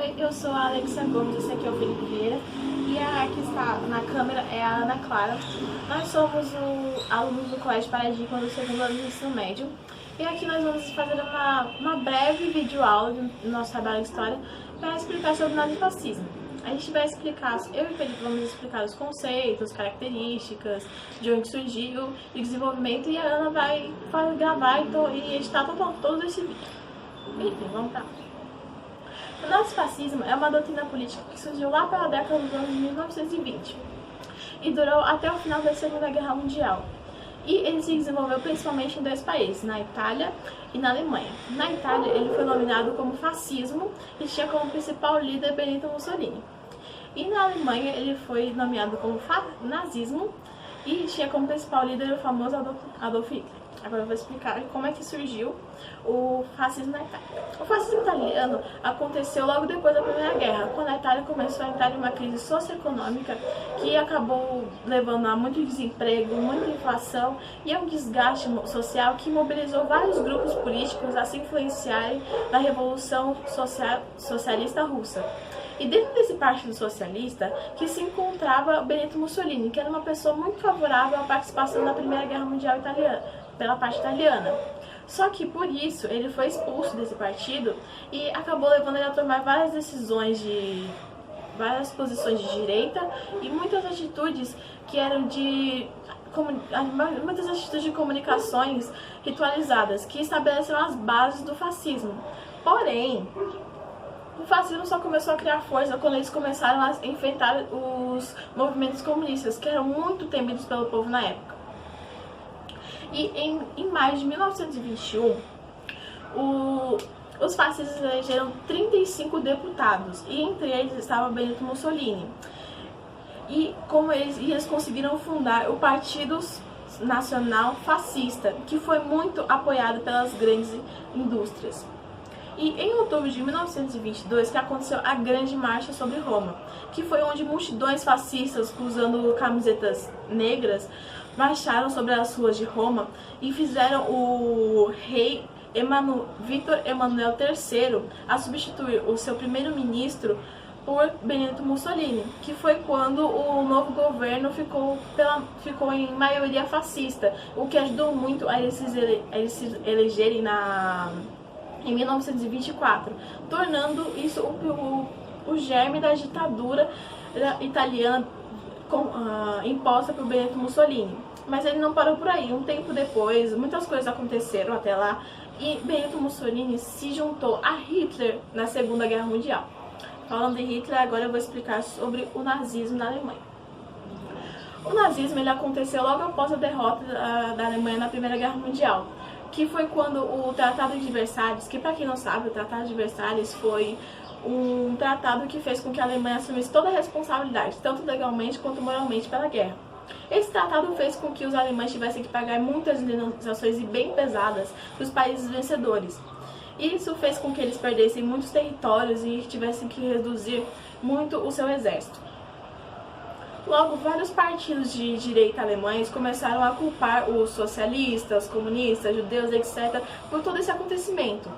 Oi, eu sou a Alexa Gomes, esse aqui é o Felipe Vieira e a que está na câmera é a Ana Clara. Nós somos alunos do Colégio Paradigma do segundo ano do ensino médio e aqui nós vamos fazer uma breve videoaula do nosso trabalho de história para explicar sobre o nazifascismo. A gente vai explicar, eu e o Felipe vamos explicar os conceitos, características, de onde surgiu e desenvolvimento, e a Ana vai gravar e editar todo esse vídeo. Enfim, vamos para lá. O nazifascismo é uma doutrina política que surgiu lá pela década dos anos 1920 e durou até o final da Segunda Guerra Mundial. E ele se desenvolveu principalmente em dois países, na Itália e na Alemanha. Na Itália, ele foi nominado como fascismo e tinha como principal líder Benito Mussolini. E na Alemanha, ele foi nomeado como nazismo e tinha como principal líder o famoso Adolf Hitler. Agora eu vou explicar como é que surgiu o fascismo na Itália. O fascismo italiano aconteceu logo depois da Primeira Guerra, quando a Itália começou a entrar em uma crise socioeconômica que acabou levando a muito desemprego, muita inflação e a um desgaste social que mobilizou vários grupos políticos a se influenciarem na Revolução Socialista Russa. E dentro desse partido socialista que se encontrava Benito Mussolini, que era uma pessoa muito favorável à participação na Primeira Guerra Mundial pela parte italiana. Só que por isso ele foi expulso desse partido e acabou levando ele a tomar várias posições de direita e muitas atitudes que eram muitas atitudes de comunicações ritualizadas que estabeleceram as bases do fascismo. Porém, o fascismo só começou a criar força quando eles começaram a enfrentar os movimentos comunistas, que eram muito temidos pelo povo na época. E em maio de 1921, os fascistas elegeram 35 deputados, e entre eles estava Benito Mussolini. E eles conseguiram fundar o Partido Nacional Fascista, que foi muito apoiado pelas grandes indústrias. E em outubro de 1922 que aconteceu a Grande Marcha sobre Roma, que foi onde multidões fascistas usando camisetas negras marcharam sobre as ruas de Roma e fizeram o rei Vítor Emanuel III a substituir o seu primeiro-ministro por Benito Mussolini, que foi quando o novo governo ficou em maioria fascista, o que ajudou muito a eles se elegerem em 1924, tornando isso o germe da ditadura italiana imposta por Benito Mussolini. Mas ele não parou por aí. Um tempo depois, muitas coisas aconteceram até lá e Benito Mussolini se juntou a Hitler na Segunda Guerra Mundial. Falando de Hitler, agora eu vou explicar sobre o nazismo na Alemanha. O nazismo ele aconteceu logo após a derrota da Alemanha na Primeira Guerra Mundial, que foi quando o Tratado de Versalhes, que para quem não sabe, o Tratado de Versalhes foi um tratado que fez com que a Alemanha assumisse toda a responsabilidade, tanto legalmente quanto moralmente, pela guerra. Esse tratado fez com que os alemães tivessem que pagar muitas indenizações bem pesadas dos países vencedores. Isso fez com que eles perdessem muitos territórios e tivessem que reduzir muito o seu exército. Logo, vários partidos de direita alemães começaram a culpar os socialistas, comunistas, judeus, etc., por todo esse acontecimento.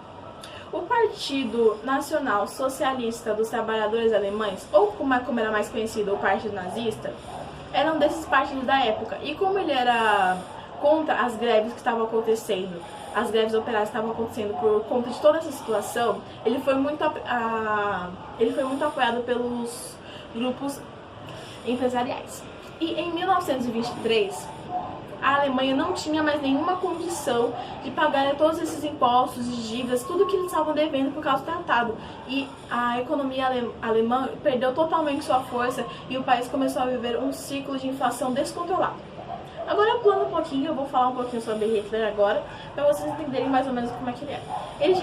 O Partido Nacional Socialista dos Trabalhadores Alemães, ou como era mais conhecido, o Partido Nazista, era um desses partidos da época. E como ele era contra as greves que estavam acontecendo, as greves operárias estavam acontecendo por conta de toda essa situação, ele foi muito apoiado pelos grupos empresariais. E em 1923, a Alemanha não tinha mais nenhuma condição de pagar todos esses impostos e dívidas, tudo que eles estavam devendo por causa do tratado. E a economia alemã perdeu totalmente sua força e o país começou a viver um ciclo de inflação descontrolado. Agora, pulando um pouquinho, eu vou falar um pouquinho sobre Hitler agora, para vocês entenderem mais ou menos como é que ele era. Ele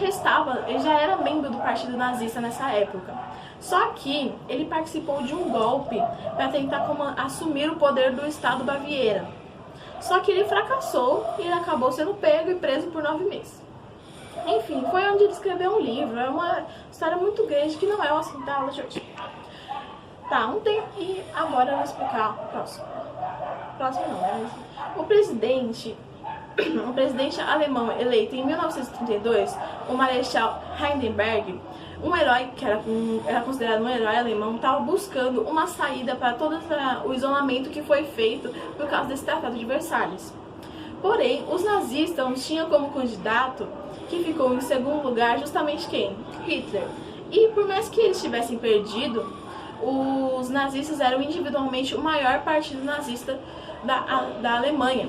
já era membro do Partido Nazista nessa época. Só que ele participou de um golpe para tentar assumir o poder do Estado Baviera. Só que ele fracassou e ele acabou sendo pego e preso por 9 meses. Enfim, foi onde ele escreveu um livro. É uma história muito grande que não é o assunto da aula de hoje. Tá, e agora eu vou explicar o próximo. Próximo não, mas o presidente alemão eleito em 1932, o Marechal Hindenburg, um herói que era considerado um herói alemão estava buscando uma saída para todo o isolamento que foi feito por causa desse Tratado de Versalhes. Porém, os nazistas tinham como candidato, que ficou em segundo lugar, justamente quem? Hitler. E por mais que eles tivessem perdido, os nazistas eram individualmente o maior partido nazista da Alemanha.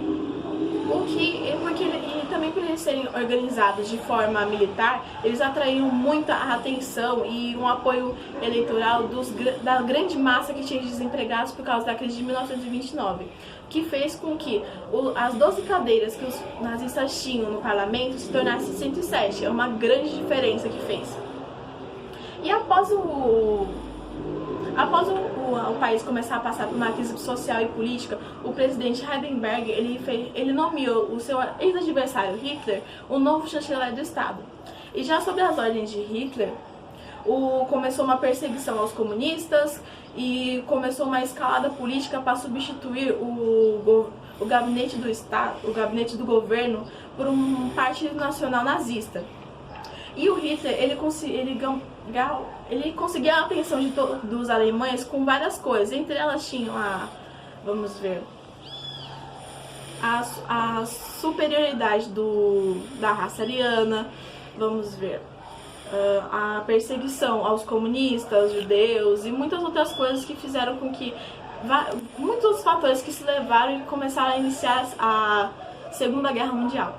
E também por eles serem organizados de forma militar, eles atraíram muita atenção e um apoio eleitoral da grande massa que tinha de desempregados por causa da crise de 1929, que fez com que as 12 cadeiras que os nazistas tinham no parlamento se tornassem 107. É uma grande diferença que fez. E após o país começar a passar por uma crise social e política, o presidente Hindenburg ele nomeou o seu ex-adversário Hitler o novo chanceler do Estado. E já sob as ordens de Hitler, começou uma perseguição aos comunistas e começou uma escalada política para substituir o gabinete do Estado, o gabinete do governo, por um partido nacional nazista. E o Hitler, ele conseguia a atenção dos alemães com várias coisas. Entre elas tinham a superioridade da raça ariana, a perseguição aos comunistas, aos judeus e muitas outras coisas que fizeram com que muitos fatores que se levaram e começaram a iniciar a Segunda Guerra Mundial.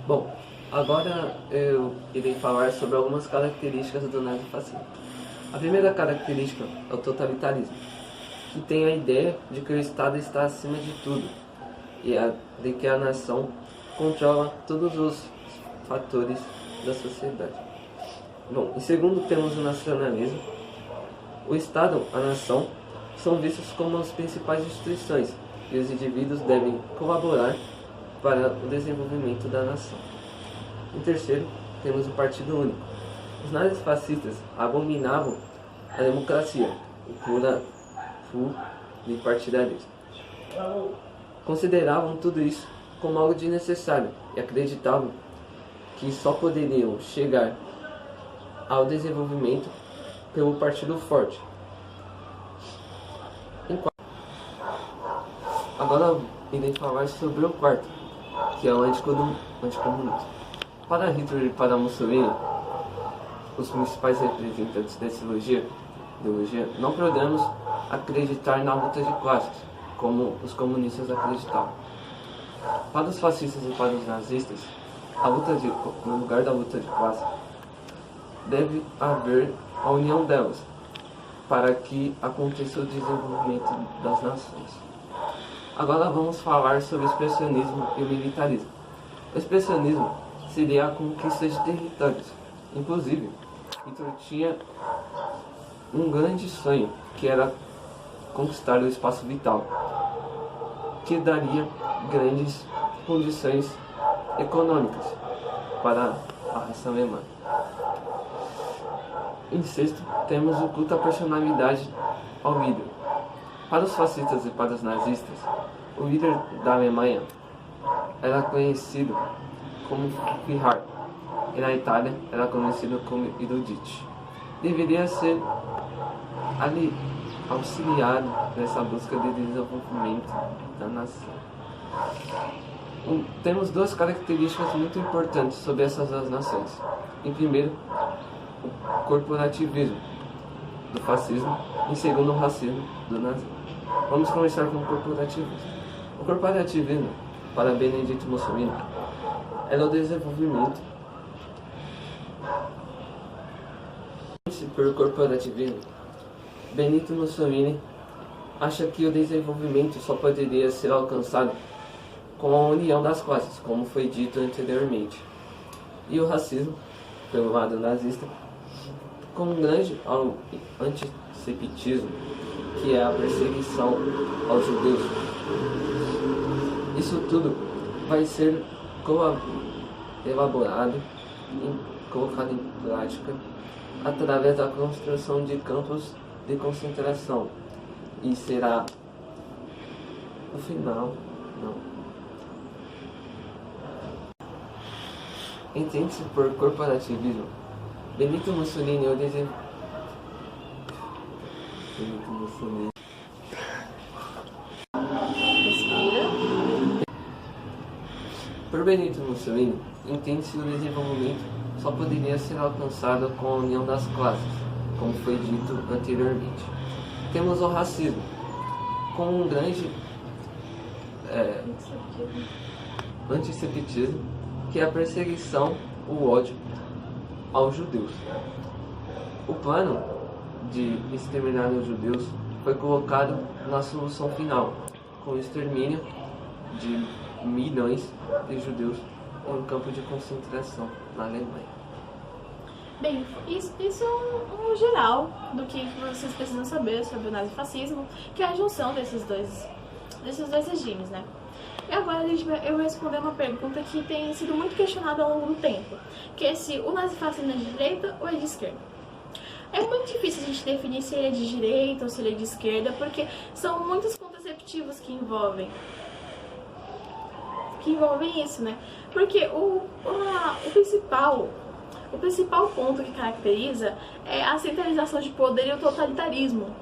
Bom, agora eu irei falar sobre algumas características do nazifascismo. A primeira característica é o totalitarismo, que tem a ideia de que o Estado está acima de tudo e de que a nação controla todos os fatores da sociedade. Bom, em segundo temos o nacionalismo. O Estado, a nação, são vistos como as principais instituições e os indivíduos devem colaborar para o desenvolvimento da nação. Em terceiro, temos o Partido Único. Os nazifascistas abominavam a democracia, o pluralipartidarismo. Consideravam tudo isso como algo desnecessário e acreditavam que só poderiam chegar ao desenvolvimento pelo partido forte. Agora irei falar sobre o quarto, que é o anticomunismo. Para Hitler e para Mussolini, os principais representantes dessa ideologia, não podemos acreditar na luta de classes, como os comunistas acreditavam. Para os fascistas e para os nazistas, no lugar da luta de classe, deve haver a união delas, para que aconteça o desenvolvimento das nações. Agora vamos falar sobre o expressionismo e o militarismo. O expressionismo seria a conquista de territórios. Inclusive, Hitler tinha um grande sonho, que era conquistar o espaço vital, que daria grandes condições econômicas para a raça alemã. Em sexto, temos o culto à personalidade ao líder. Para os fascistas e para os nazistas, o líder da Alemanha era conhecido como Führer, e na Itália era conhecido como erudite. Deveria ser auxiliado nessa busca de desenvolvimento da nação. Temos duas características muito importantes sobre essas duas nações. Em primeiro, o corporativismo do fascismo, em segundo, o racismo do nazismo. Vamos começar com o corporativismo. O corporativismo, para Benedito Mussolini, era o desenvolvimento. Por corporativismo, Benito Mussolini acha que o desenvolvimento só poderia ser alcançado com a união das classes, como foi dito anteriormente. E o racismo, pelo lado nazista, com um grande antissemitismo, que é a perseguição aos judeus. Isso tudo vai ser elaborado e colocado em prática através da construção de campos de concentração, e será o final. Entende-se por corporativismo Benito Mussolini é o Benito Mussolini. Respira. Por Benito Mussolini, entende-se o desenvolvimento só poderia ser alcançado com a união das classes, como foi dito anteriormente. Temos o racismo, com um grande antissemitismo, que é a perseguição, o ódio aos judeus. O plano de exterminar os judeus foi colocado na solução final, com o extermínio de milhões de judeus em um campo de concentração na Alemanha. Bem, isso é um geral do que vocês precisam saber sobre o nazifascismo, que é a junção desses dois regimes, né? E agora eu vou responder uma pergunta que tem sido muito questionada ao longo do tempo, que é se o nazifascismo é de direita ou é de esquerda. É muito difícil a gente definir se ele é de direita ou se ele é de esquerda, porque são muitos contraceptivos que envolvem isso, né? Porque o principal ponto que caracteriza é a centralização de poder e o totalitarismo.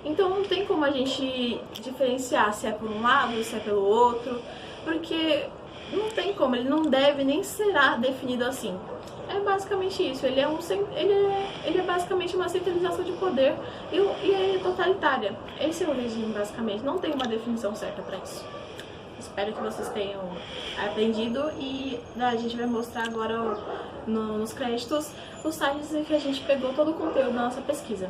Então não tem como a gente diferenciar se é por um lado, se é pelo outro, porque não tem como, ele não deve nem será definido assim. É basicamente isso, ele é basicamente uma centralização de poder e é totalitária. Esse é o regime, basicamente, não tem uma definição certa para isso. Espero que vocês tenham aprendido e a gente vai mostrar agora nos créditos os sites em que a gente pegou todo o conteúdo da nossa pesquisa.